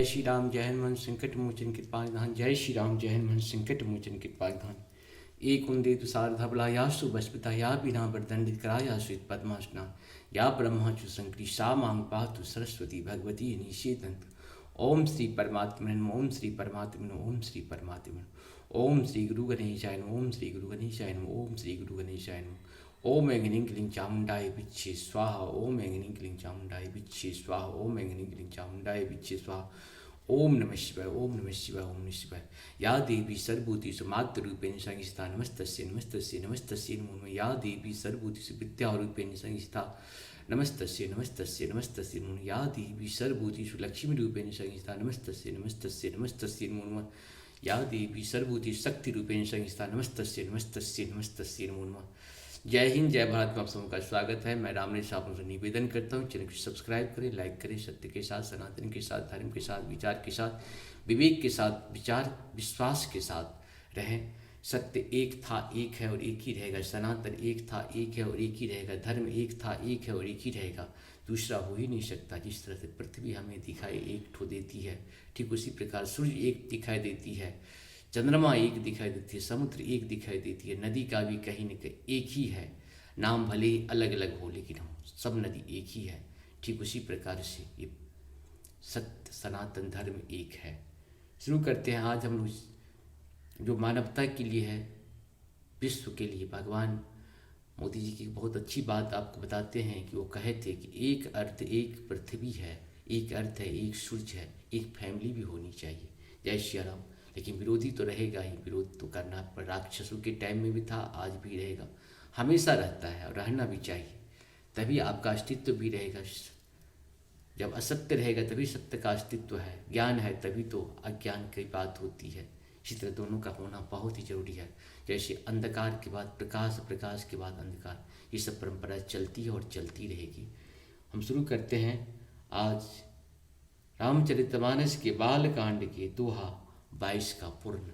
जय श्री राम जय हनुमान संकट मोचन कृपा निधान। जय श्री राम जय हनुमान संकट मोचन कृपा निधान। एक उन्दे तुषार धबला यासु बस्पिता या बिना वरदंडित कराया सुत पद्मासना या ब्रह्माचु संकरी सा मांग पातु सरस्वती भगवती निषेधंत। ओम श्री परमात्मन ओम श्री परमात्मन ओम श्री परमात्मन ओम श्री गुरु गणेशाय नमः। ओम श्री गुरु गणेशाय नमः। ओम श्री गुरु गणेशाय नमः। ओम ऐंगनिं क्लीं चामुंडाय विच्छे स्वाहा। ओम ऐंगनिं क्लीं चामुंडाय विच्छे स्वाहा। ओम ऐंगनिं क्लीं चामुंडाय विच्छे स्वाहा। ओम नमः शिवाय ओम नमः शिवाय ओम नमः शिवाय। या देवी सर्वभूतेषु मातृरूपेण संस्थिता नमस्तस्यै नमस्तस्यै नमस्तस्यै नमो नमः। या देवी सर्वभूतेषु विद्यारूपेण संस्थिता नमस्तस्यै नमस्तस्यै नमस्तस्यै नमो नमः। या देवी सर्वभूतेषु लक्ष्मीरूपेण संस्थिता नमस्तस्यै नमस्तस्यै नमस्तस्यै नमो नमः। या देवी सर्वभूतेषु शक्तिरूपेण संस्थिता नमस्तस्यै नमस्तस्यै नमस्तस्यै नमो नमः। जय हिंद जय भारत में आप सबका स्वागत है। मैं रामनेश आप से निवेदन करता हूँ, चैनल को सब्सक्राइब करें, लाइक करें। सत्य के साथ, सनातन के साथ, धर्म के साथ, विचार के साथ, विवेक के साथ, विचार विश्वास के साथ रहें। सत्य एक था एक है और एक ही रहेगा। सनातन एक था एक है और एक ही रहेगा। धर्म एक था एक है और एक ही रहेगा। दूसरा हो ही नहीं सकता। जिस तरह से पृथ्वी हमें दिखाई एक ठो देती है, ठीक उसी प्रकार सूर्य एक दिखाई देती है, चंद्रमा एक दिखाई देती है, समुद्र एक दिखाई देती है, नदी का भी कहीं न कहीं एक ही है। नाम भले ही अलग अलग हो लेकिन हम सब नदी एक ही है। ठीक उसी प्रकार से ये सत्य सनातन धर्म एक है। शुरू करते हैं। आज हम लोग जो मानवता के लिए है, विश्व के लिए, भगवान मोदी जी की बहुत अच्छी बात आपको बताते हैं कि वो कहे थे कि एक अर्थ एक पृथ्वी है, एक अर्थ है एक सूर्य है, एक फैमिली भी होनी चाहिए। जय श्री राम। लेकिन विरोधी तो रहेगा ही, विरोध तो करना पर राक्षसों के टाइम में भी था, आज भी रहेगा, हमेशा रहता है और रहना भी चाहिए। तभी आपका अस्तित्व भी रहेगा। जब असत्य रहेगा तभी सत्य का अस्तित्व है। ज्ञान है तभी तो अज्ञान की बात होती है। इसी तरह दोनों का होना बहुत ही जरूरी है। जैसे अंधकार के बाद प्रकाश, प्रकाश के बाद अंधकार, ये सब परंपरा चलती है और चलती रहेगी। हम शुरू करते हैं आज रामचरितमानस के बालकांड के दोहा 22 का पूर्ण।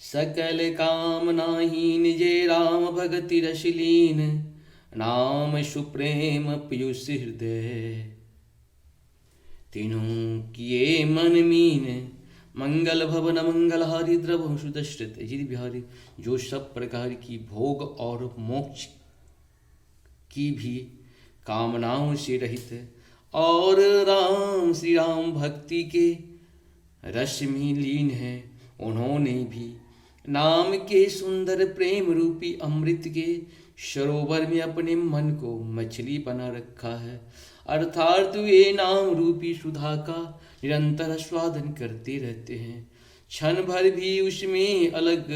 सकल कामनाहीन जे राम भगति रसलीन, नाम सुप्रेम पीयूष हृदय, तीनों किए मन मीन, मंगल भवन मंगलहारी द्रव सुदश्रित गिरि बिहारी। जो सब प्रकार की भोग और मोक्ष की भी कामनाओं से रहित और राम श्री राम भक्ति के रस में लीन है, उन्होंने भी नाम के सुंदर प्रेम रूपी अमृत के सरोवर में अपने मन को मछली बना रखा है। अर्थात वे नाम रूपी सुधा का निरंतर स्वादन करते रहते हैं, क्षण भर भी उसमें अलग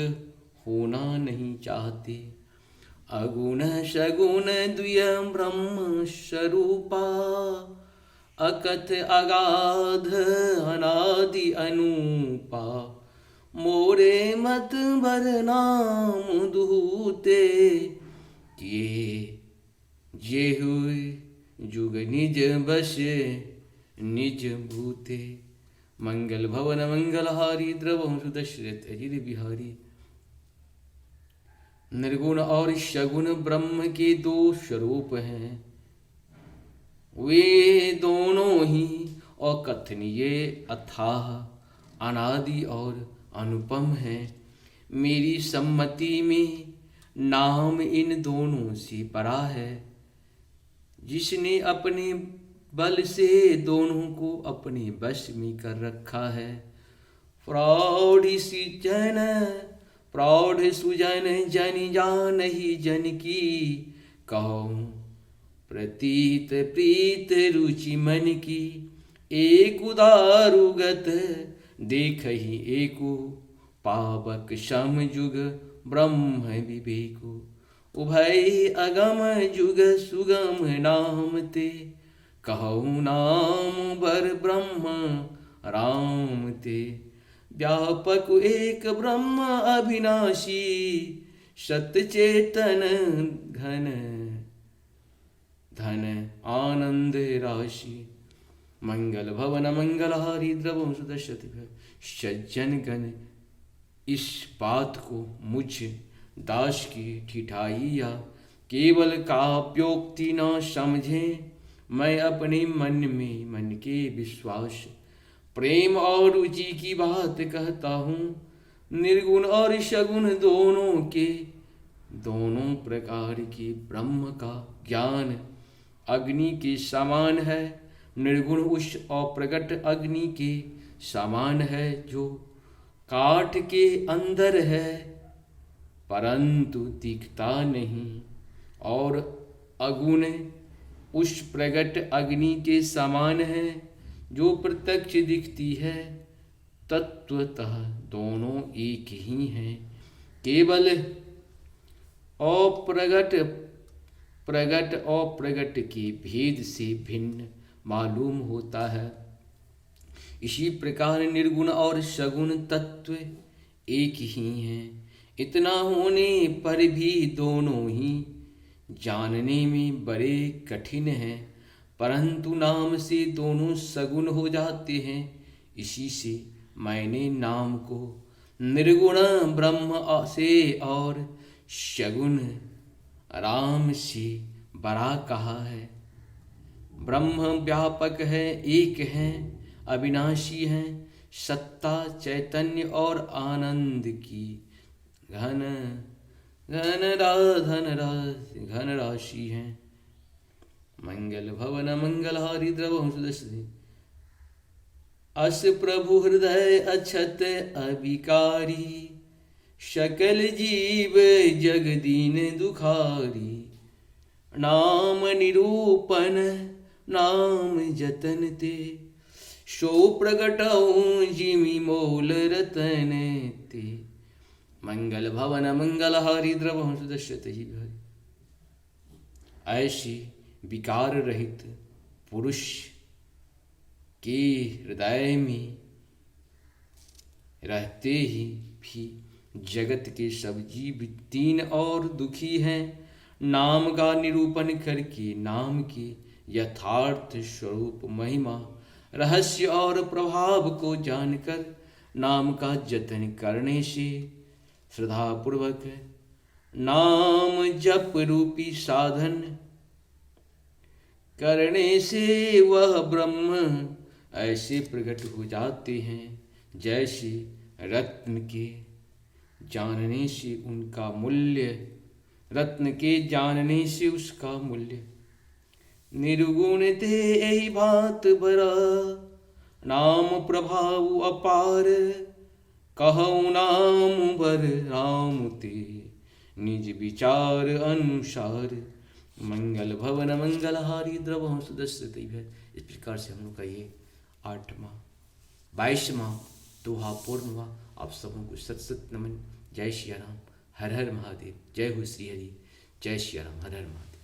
होना नहीं चाहते। अगुण सगुण द्वय ब्रह्म स्वरूपा, अकथ अगाध अनादि अनूपा, मोरे मत भर नाम दूते, ये हुए जुग निज बस निज भूते। मंगल भवन मंगलहारी द्रवहु सुदशरथ अजिर बिहारी। निर्गुण और सगुण ब्रह्म के दो स्वरूप हैं, वे दोनों ही अकथनीय अथाह अनादि और अनुपम है। मेरी सम्मति में नाम इन दोनों से परा है, जिसने अपने बल से दोनों को अपने वश में कर रखा है। प्रौढ़ सुजन जन जान ही जन की, कहूँ प्रतीत प्रीत रुचि मन की। एक उदारुगत देख ही एको, पावक सम जुग ब्रह्म विवेको। उभय अगम जुग सुगम नाम ते, कहूँ नाम बर ब्रह्म राम ते। व्यापक एक ब्रह्म अविनाशी, सत्य चेतन घन धन आनंद राशि। मंगल भवन मंगलहारी द्रवम सुदशरथ। सज्जन गण इस बात को मुझ दास की ठिठाई या केवल काव्योक्ति न समझें, मैं अपने मन में मन के विश्वास प्रेम और रुचि की बात कहता हूँ। निर्गुण और सगुण दोनों प्रकार के ब्रह्म का ज्ञान अग्नि के समान है। निर्गुण उस अप्रगट अग्नि के समान है जो काठ के अंदर है परंतु दिखता नहीं, और अगुण उस प्रगट अग्नि के समान है जो प्रत्यक्ष दिखती है। तत्वतः दोनों एक ही हैं, केवल अप्रगट के भेद से भिन्न मालूम होता है। इसी प्रकार निर्गुण और सगुण तत्व एक ही हैं। इतना होने पर भी दोनों ही जानने में बड़े कठिन हैं, परंतु नाम से दोनों सगुण हो जाते हैं। इसी से मैंने नाम को निर्गुण ब्रह्म से और सगुण राम से बड़ा कहा है। ब्रह्म व्यापक है, एक है, अविनाशी है, सत्ता चैतन्य और आनंद की घन राशि है। मंगल भवन मंगलहारी द्रवहं सुदर्शने अस प्रभु हृदय अक्षत अविकारी सकल जीव जगदीन दुखारी। नाम निरूपण नाम जतन ते सो प्रगटऊ जिमि मोल रतन ते। मंगल भवन मंगलहारी द्रवहं सुदर्शते ही भाई। ऐसी विकार रहित पुरुष के हृदय में रहते ही भी जगत के सब जीव दीन और दुखी हैं। नाम का निरूपण करके नाम के यथार्थ स्वरूप महिमा रहस्य और प्रभाव को जानकर नाम का जतन करने से श्रद्धापूर्वक नाम जप रूपी साधन करने से वह ब्रह्म ऐसे प्रकट हो जाते हैं जैसे रत्न के जानने से उनका मूल्य, रत्न के जानने से उसका मूल्य। निर्गुण ते यही बात बरा नाम प्रभाव अपार कहूँ नाम बर राम ते निज विचार अनुसार। मंगल भवन मंगलहारी द्रवहं सुदर्शते है। इस प्रकार से हम लोग का ये 8वां 22वां दोहा पूर्ण हुआ। आप सबों को सत सत नमन। जय श्री राम, हर हर महादेव। जय हो श्री हरि, जय श्री राम, हर हर महादेव।